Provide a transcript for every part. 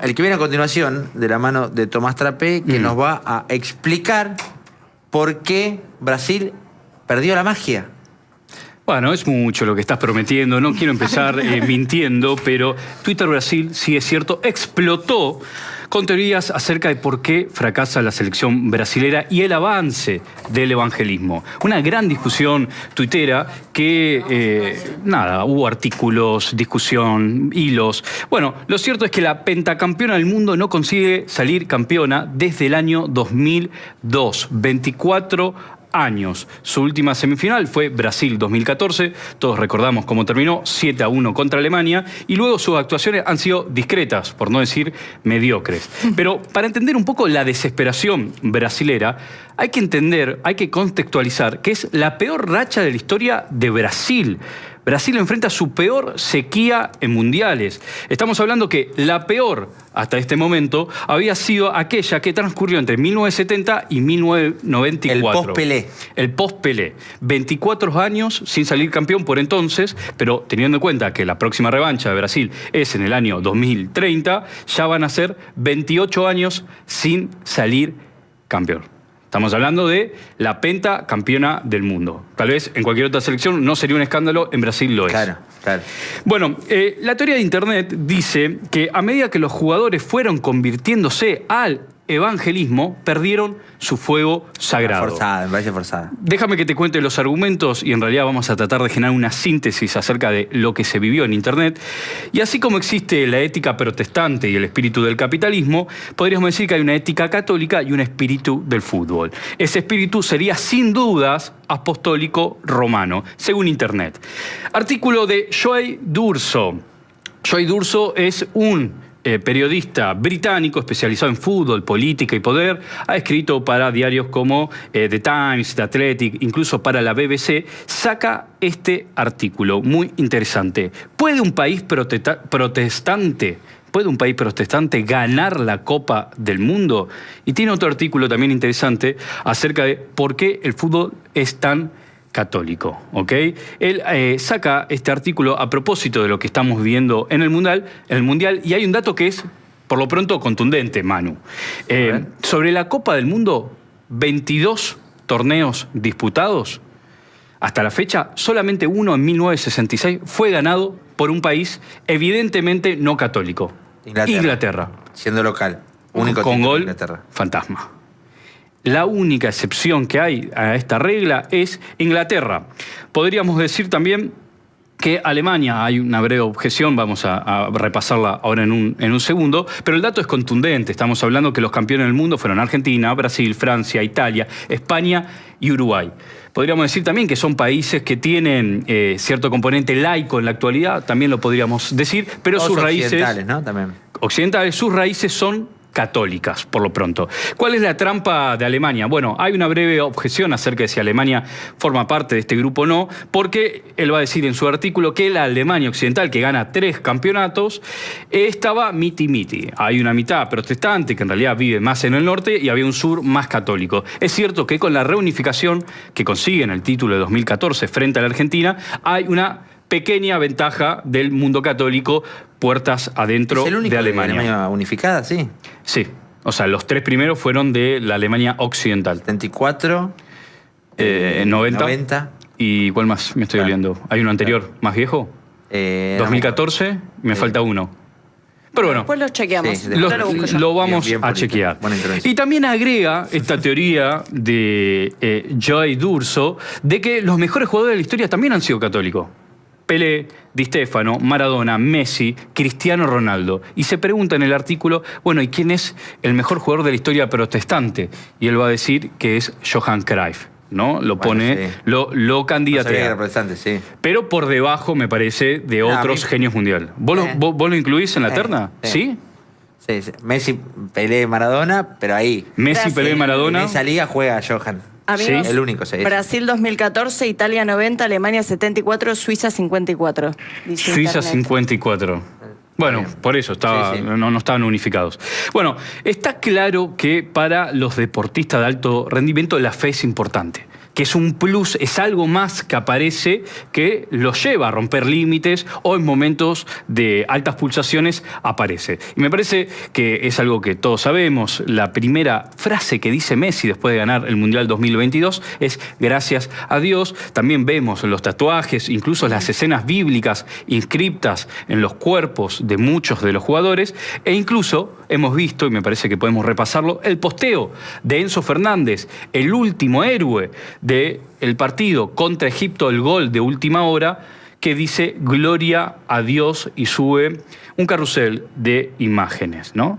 el que viene a continuación, de la mano de Tomás Trappé, que nos va a explicar por qué Brasil perdió la magia. Bueno, es mucho lo que estás prometiendo. No quiero empezar mintiendo, pero Twitter Brasil, sí es cierto, explotó con teorías acerca de por qué fracasa la selección brasilera y el avance del evangelismo. Una gran discusión tuitera que, hubo artículos, discusión, hilos. Bueno, lo cierto es que la pentacampeona del mundo no consigue salir campeona desde el año 2002, 24 años. Su última semifinal fue Brasil 2014. Todos recordamos cómo terminó, 7-1 contra Alemania. Y luego sus actuaciones han sido discretas, por no decir mediocres. Pero para entender un poco la desesperación brasilera, hay que contextualizar que es la peor racha de la historia de Brasil. Brasil enfrenta su peor sequía en mundiales. Estamos hablando que la peor hasta este momento había sido aquella que transcurrió entre 1970 y 1994. El post-Pelé. El post-Pelé. 24 años sin salir campeón por entonces, pero teniendo en cuenta que la próxima revancha de Brasil es en el año 2030, ya van a ser 28 años sin salir campeón. Estamos hablando de la pentacampeona del mundo. Tal vez en cualquier otra selección no sería un escándalo, en Brasil lo es. Claro, claro. Bueno, la teoría de Internet dice que a medida que los jugadores fueron convirtiéndose al evangelismo, perdieron su fuego sagrado. Forzada, me parece forzada. Déjame que te cuente los argumentos y en realidad vamos a tratar de generar una síntesis acerca de lo que se vivió en Internet. Y así como existe la ética protestante y el espíritu del capitalismo, podríamos decir que hay una ética católica y un espíritu del fútbol. Ese espíritu sería sin dudas apostólico romano, según Internet. Artículo de Joey D'Urso. Joey D'Urso es un periodista británico especializado en fútbol, política y poder. Ha escrito para diarios como The Times, The Athletic, incluso para la BBC. Saca este artículo muy interesante. ¿Puede un país protestante ganar la Copa del Mundo? Y tiene otro artículo también interesante acerca de por qué el fútbol es tan católico, ¿ok? Él saca este artículo a propósito de lo que estamos viendo en el Mundial, y hay un dato que es, por lo pronto, contundente, Manu. Sobre la Copa del Mundo, 22 torneos disputados, hasta la fecha, solamente uno en 1966 fue ganado por un país evidentemente no católico. Inglaterra. Siendo local. Único con gol Inglaterra. Fantasma. La única excepción que hay a esta regla es Inglaterra. Podríamos decir también que Alemania, hay una breve objeción, vamos a repasarla ahora en un segundo, pero el dato es contundente. Estamos hablando que los campeones del mundo fueron Argentina, Brasil, Francia, Italia, España y Uruguay. Podríamos decir también que son países que tienen cierto componente laico en la actualidad, también lo podríamos decir, pero todos sus raíces... occidentales, ¿no? También. Occidentales, sus raíces son católicas, por lo pronto. ¿Cuál es la trampa de Alemania? Bueno, hay una breve objeción acerca de si Alemania forma parte de este grupo o no, porque él va a decir en su artículo que la Alemania occidental, que gana 3 campeonatos, estaba miti-miti. Hay una mitad protestante, que en realidad vive más en el norte, y había un sur más católico. Es cierto que con la reunificación que consiguen el título de 2014 frente a la Argentina, hay una pequeña ventaja del mundo católico, puertas adentro de Alemania. ¿Es Alemania unificada, sí? Sí. O sea, los 3 primeros fueron de la Alemania occidental. 74, 90. ¿Y cuál más me estoy olvidando? ¿Hay uno anterior, más viejo? 2014, me falta uno. Pero bueno, después los chequeamos. Sí, lo vamos a chequear. Y también agrega esta teoría de Joey D'Urso de que los mejores jugadores de la historia también han sido católicos. Pelé, Di Stéfano, Maradona, Messi, Cristiano Ronaldo. Y se pregunta en el artículo, bueno, ¿y quién es el mejor jugador de la historia protestante? Y él va a decir que es Johan Cruyff, ¿no? Lo pone, sí. lo candidatea. No, sí. Pero por debajo, me parece, de otros genios mundial. ¿Vos lo incluís en la terna? ¿Sí? Sí, sí. Messi, Pelé, Maradona, pero ahí. Messi, Pelé, Maradona. En esa liga juega Johan. Amigos, ¿sí? El único. Sí, Brasil 2014, Italia 90, Alemania 74, Suiza 54. Suiza 54. Bueno, por eso no estaban unificados. Bueno, está claro que para los deportistas de alto rendimiento la fe es importante. que es un plus, es algo más que aparece que los lleva a romper límites o en momentos de altas pulsaciones aparece. Y me parece que es algo que todos sabemos. La primera frase que dice Messi después de ganar el Mundial 2022 es gracias a Dios. También vemos los tatuajes, incluso las escenas bíblicas inscriptas en los cuerpos de muchos de los jugadores, e incluso hemos visto, y me parece que podemos repasarlo, el posteo de Enzo Fernández, el último héroe del partido contra Egipto, el gol de última hora, que dice gloria a Dios y sube un carrusel de imágenes, ¿no?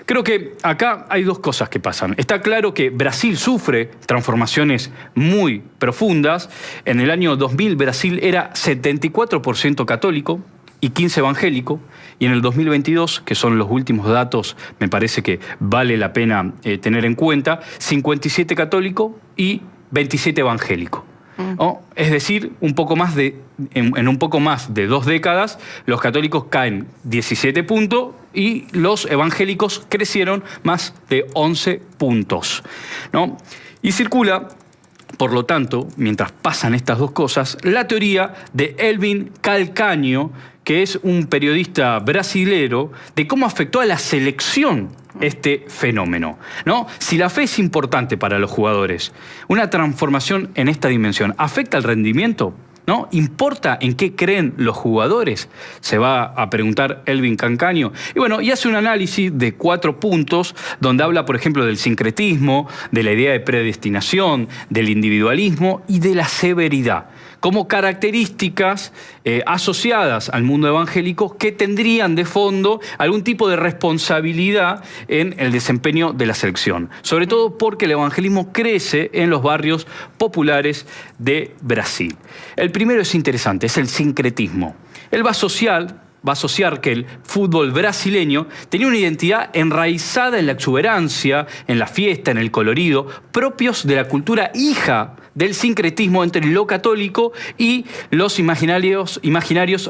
Creo que acá hay dos cosas que pasan. Está claro que Brasil sufre transformaciones muy profundas. En el año 2000 Brasil era 74% católico y 15 evangélico, y en el 2022, que son los últimos datos, me parece que vale la pena tener en cuenta, 57 católico y 27 evangélico. ¿No? Es decir, en un poco más de 2 décadas, los católicos caen 17 puntos y los evangélicos crecieron más de 11 puntos, ¿no? Y circula, por lo tanto, mientras pasan estas dos cosas, la teoría de Elvin Calcaño, que es un periodista brasilero, de cómo afectó a la selección este fenómeno, ¿no? Si la fe es importante para los jugadores, una transformación en esta dimensión afecta al rendimiento, ¿no? ¿Importa en qué creen los jugadores? Se va a preguntar Elvin Calcaño. Y bueno, y hace un análisis de 4 puntos donde habla, por ejemplo, del sincretismo, de la idea de predestinación, del individualismo y de la severidad, como características asociadas al mundo evangélico que tendrían de fondo algún tipo de responsabilidad en el desempeño de la selección. Sobre todo porque el evangelismo crece en los barrios populares de Brasil. El primero es interesante, es el sincretismo. Él va a asociar que el fútbol brasileño tenía una identidad enraizada en la exuberancia, en la fiesta, en el colorido, propios de la cultura hija del sincretismo entre lo católico y los imaginarios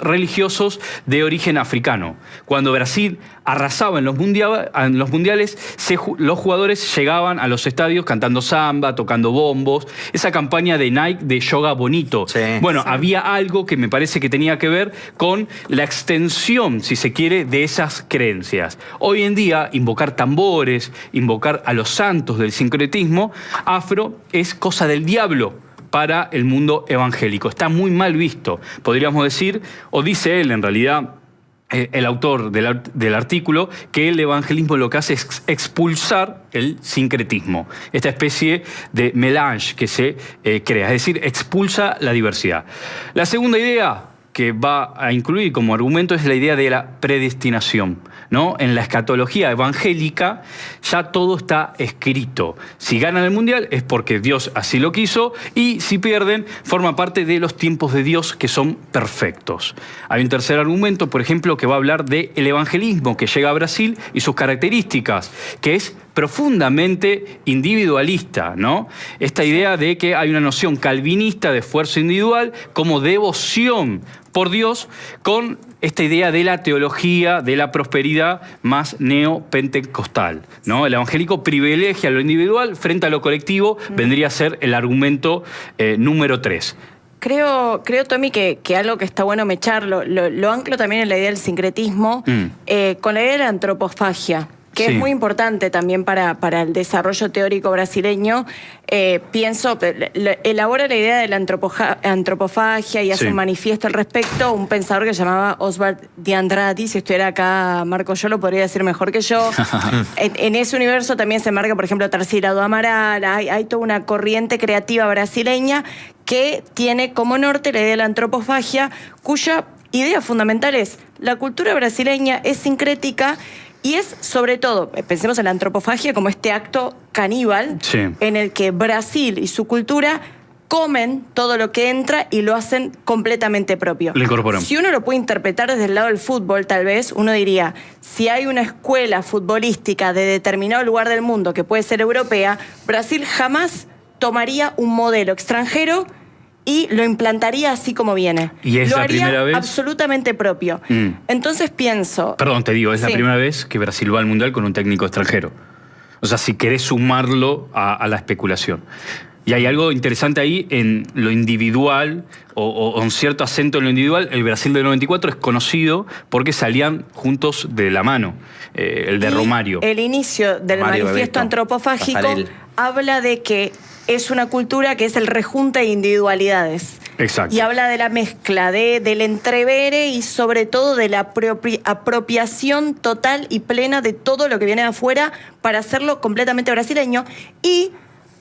religiosos de origen africano. Cuando Brasil arrasaba en los mundiales, los jugadores llegaban a los estadios cantando samba, tocando bombos, esa campaña de Nike de yoga bonito. Sí. Bueno, había algo que me parece que tenía que ver con la extensión, si se quiere, de esas creencias. Hoy en día, invocar tambores, invocar a los santos del sincretismo afro es cosa del diablo para el mundo evangélico. Está muy mal visto, podríamos decir, o dice él en realidad, el autor del artículo, que el evangelismo lo que hace es expulsar el sincretismo, esta especie de melange que se crea, es decir, expulsa la diversidad. La segunda idea que va a incluir como argumento es la idea de la predestinación, ¿no? En la escatología evangélica ya todo está escrito. Si ganan el Mundial es porque Dios así lo quiso, y si pierden forma parte de los tiempos de Dios que son perfectos. Hay un tercer argumento, por ejemplo, que va a hablar del evangelismo que llega a Brasil y sus características, que es profundamente individualista, ¿no? Esta idea de que hay una noción calvinista de esfuerzo individual como devoción por Dios, con esta idea de la teología de la prosperidad más neopentecostal, ¿no? El evangélico privilegia lo individual frente a lo colectivo, vendría a ser el argumento número 3. Creo Tommy, que algo que está bueno mecharlo, lo anclo también en la idea del sincretismo, con la idea de la antropofagia, que Sí. es muy importante también para el desarrollo teórico brasileño. Pienso, elabora la idea de la antropofagia y hace Sí. un manifiesto al respecto, un pensador que se llamaba Oswald de Andrade. Si estuviera acá Marco, yo lo podría decir mejor que yo. En ese universo también se marca, por ejemplo, Tarsila do Amaral. Hay toda una corriente creativa brasileña que tiene como norte la idea de la antropofagia, cuya idea fundamental es la cultura brasileña es sincrética. Y es, sobre todo, pensemos en la antropofagia como este acto caníbal, Sí. en el que Brasil y su cultura comen todo lo que entra y lo hacen completamente propio. Lo incorporan. Si uno lo puede interpretar desde el lado del fútbol, tal vez, uno diría, si hay una escuela futbolística de determinado lugar del mundo, que puede ser europea, Brasil jamás tomaría un modelo extranjero y lo implantaría así como viene. ¿Y es lo la haría primera vez? absolutamente propio. Entonces pienso... Perdón, te digo, es la Sí. primera vez que Brasil va al Mundial con un técnico extranjero. O sea, si querés sumarlo a la especulación. Y hay algo interesante ahí en lo individual, o un cierto acento en lo individual. El Brasil del 94 es conocido porque salían juntos de la mano, el de Romário. El inicio del Romário, manifiesto Bebeto, antropofágico Pasarel. habla de que es una cultura que es el rejunte de individualidades. Exacto. Y habla de la mezcla, del entrevere y sobre todo de la apropiación total y plena de todo lo que viene de afuera para hacerlo completamente brasileño. Y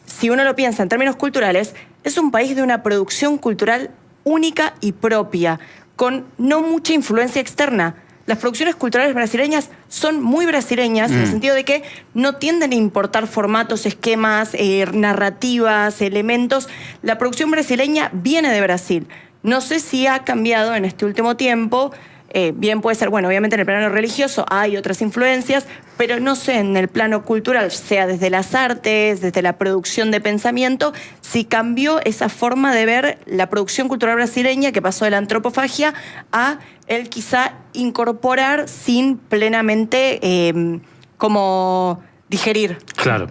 si uno lo piensa en términos culturales, es un país de una producción cultural única y propia, con no mucha influencia externa. Las producciones culturales brasileñas son muy brasileñas en el sentido de que no tienden a importar formatos, esquemas, narrativas, elementos. La producción brasileña viene de Brasil. No sé si ha cambiado en este último tiempo. Bien puede ser, bueno, obviamente en el plano religioso hay otras influencias, pero no sé, en el plano cultural, sea desde las artes, desde la producción de pensamiento, si cambió esa forma de ver la producción cultural brasileña que pasó de la antropofagia a el quizá incorporar sin plenamente como digerir. Claro.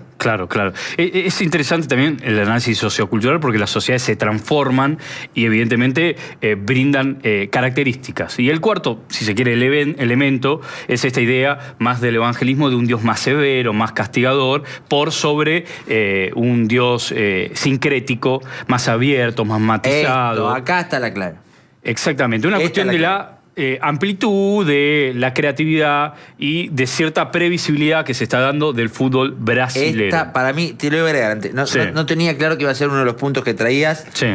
Es interesante también el análisis sociocultural porque las sociedades se transforman y evidentemente brindan características. Y el cuarto, si se quiere, elemento es esta idea más del evangelismo de un Dios más severo, más castigador, por sobre un Dios sincrético, más abierto, más matizado. Acá está la clave. Exactamente, una Esta cuestión es de la la amplitud, de la creatividad y de cierta previsibilidad que se está dando del fútbol brasileño. Esta, para mí, te lo voy a agregar antes. Sí. No tenía claro que iba a ser uno de los puntos que traías, Sí.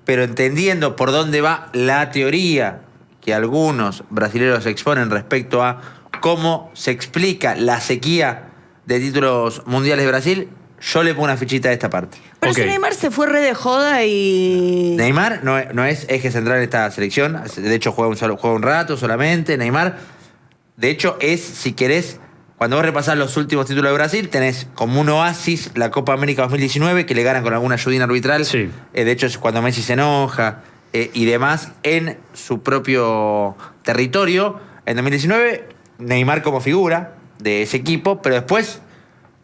pero entendiendo por dónde va la teoría que algunos brasileños exponen respecto a cómo se explica la sequía de títulos mundiales de Brasil, yo le pongo una fichita a esta parte. Pero Ok. si Neymar se fue re de joda y... Neymar no es eje central en esta selección. De hecho, juega un rato solamente. Neymar, de hecho, es, si querés, cuando vos repasás los últimos títulos de Brasil, tenés como un oasis la Copa América 2019, que le ganan con alguna ayudina arbitral. Sí. De hecho, es cuando Messi se enoja y demás en su propio territorio. En 2019, Neymar como figura de ese equipo, pero después,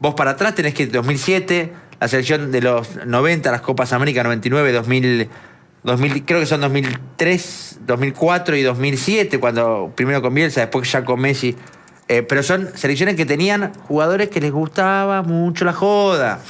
vos para atrás tenés que 2007... la selección de los 90, las Copas América 99, 2000, creo que son 2003, 2004 y 2007, cuando primero con Bielsa, después ya con Messi. Pero son selecciones que tenían jugadores que les gustaba mucho la joda.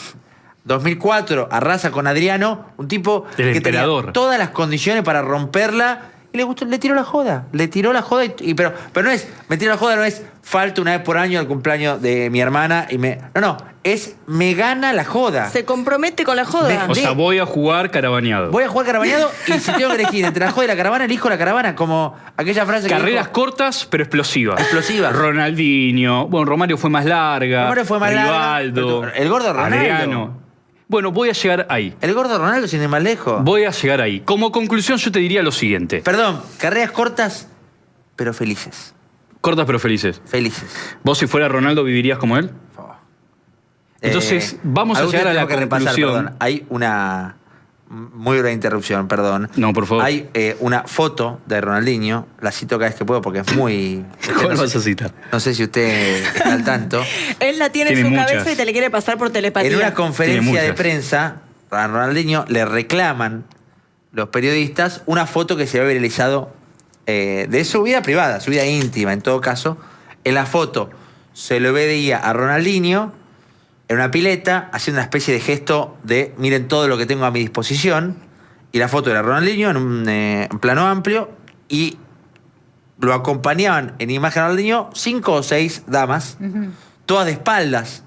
2004, arrasa con Adriano, un tipo El que emperador. tenía todas las condiciones para romperla. Y le gustó, le tiró la joda. Pero no es, me tiró la joda, no es falta una vez por año al cumpleaños de mi hermana y me. No, es me gana la joda. Se compromete con la joda. O sea, voy a jugar carabaneado. Voy a jugar carabaneado y si tengo que elegir entre la joda y la caravana, elijo la caravana, como aquella frase que Carreras dijo, cortas, pero explosivas. Explosivas. Ronaldinho. Bueno, Romario fue más larga. Romario fue más larga, Rivaldo. pero el gordo Ronaldo. Adriano. Bueno, voy a llegar ahí. El gordo Ronaldo, sin ir más lejos. Voy a llegar ahí. Como conclusión, yo te diría lo siguiente. Perdón, carreras cortas, pero felices. Cortas pero felices. Felices. ¿Vos si fuera Ronaldo vivirías como él? Entonces, vamos a algo llegar a la tengo que repasar, conclusión. perdón. Hay una muy breve interrupción, perdón. No, por favor. Hay una foto de Ronaldinho, la cito cada vez que puedo porque es muy... ¿Cuál no vas sé- a citar? No sé si usted está al tanto. Él la tiene en Tiene su muchas. cabeza y te le quiere pasar por telepatía. En una conferencia Tiene de muchas. prensa, a Ronaldinho le reclaman los periodistas una foto que se había viralizado de su vida privada, su vida íntima en todo caso. En la foto se lo veía a Ronaldinho en una pileta haciendo una especie de gesto de miren todo lo que tengo a mi disposición. Y la foto era Ronaldinho en un plano amplio y lo acompañaban en imagen a Ronaldinho 5 o 6 damas, todas de espaldas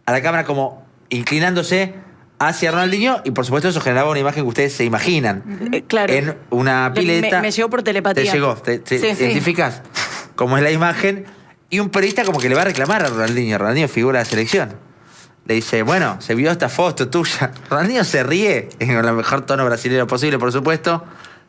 a la cámara como inclinándose hacia Ronaldinho y por supuesto eso generaba una imagen que ustedes se imaginan. Claro. En una pileta. Me llegó por telepatía. Te llegó, te Sí, sí. identificás cómo es la imagen y un periodista como que le va a reclamar a Ronaldinho. Ronaldinho figura de la selección. Le dice, bueno, se vio esta foto tuya. Ronaldinho se ríe, en el mejor tono brasileño posible, por supuesto.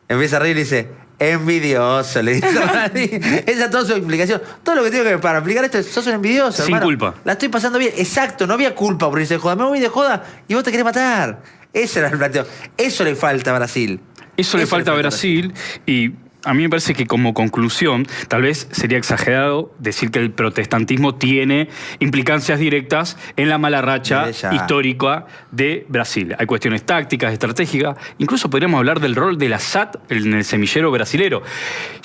Empieza a reír y dice, envidioso, le dice Ronaldinho. Esa es toda su explicación. Todo lo que tengo que para explicar esto es, sos un envidioso, Sin hermano. culpa. La estoy pasando bien. Exacto, no había culpa por irse de joda. Me voy de joda y vos te querés matar. Ese era el planteo. Eso le falta a Brasil. Eso le falta a Brasil y A mí me parece que como conclusión, tal vez sería exagerado decir que el protestantismo tiene implicancias directas en la mala racha histórica de Brasil. Hay cuestiones tácticas, estratégicas, incluso podríamos hablar del rol de la SAT en el semillero brasilero,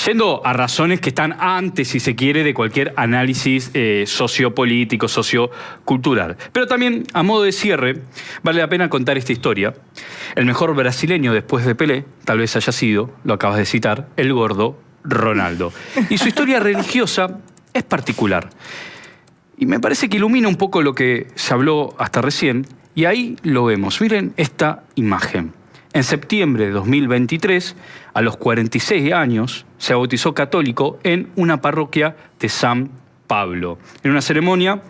yendo a razones que están antes, si se quiere, de cualquier análisis sociopolítico, sociocultural. Pero también, a modo de cierre, vale la pena contar esta historia. El mejor brasileño después de Pelé, tal vez haya sido, lo acabas de citar, el gordo Ronaldo. Y su historia religiosa es particular. Y me parece que ilumina un poco lo que se habló hasta recién, y ahí lo vemos. Miren esta imagen. En septiembre de 2023, a los 46 años, se bautizó católico en una parroquia de San Pablo, en una ceremonia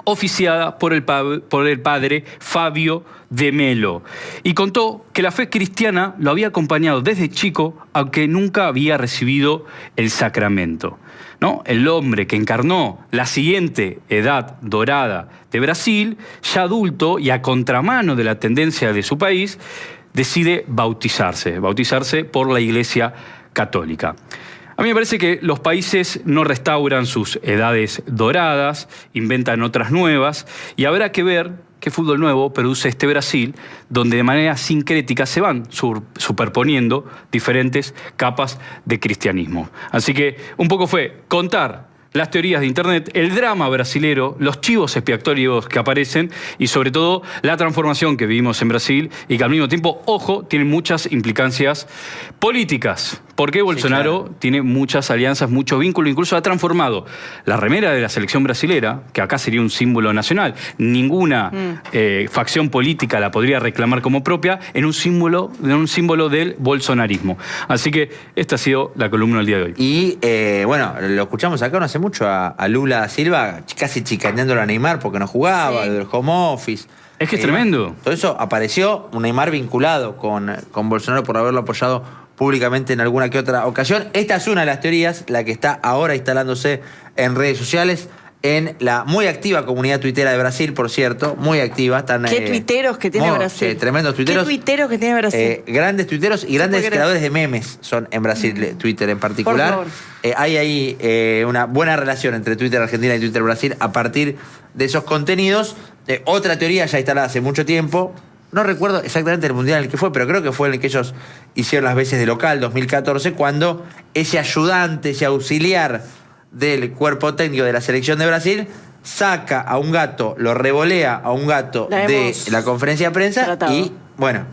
oficiada por el padre Fabio de Melo. Y contó que la fe cristiana lo había acompañado desde chico, aunque nunca había recibido el sacramento, ¿no? El hombre que encarnó la siguiente edad dorada de Brasil, ya adulto y a contramano de la tendencia de su país, decide bautizarse por la Iglesia Católica. A mí me parece que los países no restauran sus edades doradas, inventan otras nuevas, y habrá que ver qué fútbol nuevo produce este Brasil, donde de manera sincrética se van superponiendo diferentes capas de cristianismo. Así que un poco fue contar las teorías de Internet, el drama brasilero, los chivos expiatorios que aparecen y sobre todo la transformación que vivimos en Brasil y que al mismo tiempo, ojo, tiene muchas implicancias políticas. Porque Bolsonaro tiene muchas alianzas, mucho vínculo, incluso ha transformado la remera de la selección brasilera, que acá sería un símbolo nacional, ninguna facción política la podría reclamar como propia, en un símbolo del bolsonarismo. Así que esta ha sido la columna del día de hoy. Y bueno, lo escuchamos acá no hace mucho a Lula da Silva casi chicaneándolo a Neymar porque no jugaba, del home office. Es que es tremendo. Todo eso apareció un Neymar vinculado con Bolsonaro por haberlo apoyado públicamente en alguna que otra ocasión. Esta es una de las teorías, la que está ahora instalándose en redes sociales, en la muy activa comunidad tuitera de Brasil, por cierto, muy activa. ¿Qué tuiteros que tiene Brasil? Tremendos tuiteros. ¿Qué tuiteros que tiene Brasil? Grandes tuiteros y grandes creadores de memes son en Brasil, Twitter en particular. Por favor. Hay ahí una buena relación entre Twitter Argentina y Twitter Brasil a partir de esos contenidos. Otra teoría ya instalada hace mucho tiempo, no recuerdo exactamente el mundial en el que fue, pero creo que fue en el que ellos hicieron las veces de local, 2014, cuando ese ayudante, ese auxiliar del cuerpo técnico de la selección de Brasil saca a un gato, lo revolea a un gato de la conferencia de prensa tratado. Y, bueno,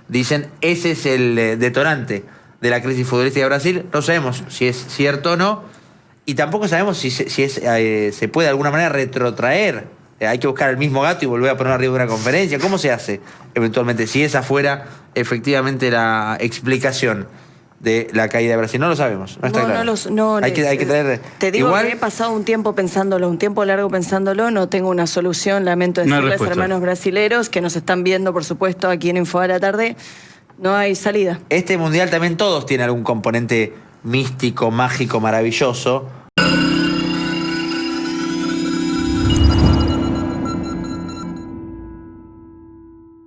dicen, ese es el detonante de la crisis futbolística de Brasil. No sabemos si es cierto o no, y tampoco sabemos si se puede de alguna manera retrotraer. Hay que buscar el mismo gato y volver a ponerlo arriba de una conferencia. ¿Cómo se hace eventualmente si esa fuera efectivamente la explicación de la caída de Brasil? No lo sabemos, no está claro. Hay que traer... Te digo que he pasado un tiempo pensándolo, un tiempo largo pensándolo, no tengo una solución, lamento decirles, hermanos brasileros, que nos están viendo, por supuesto, aquí en Info de la Tarde, no hay salida. Este mundial también todos tienen algún componente místico, mágico, maravilloso,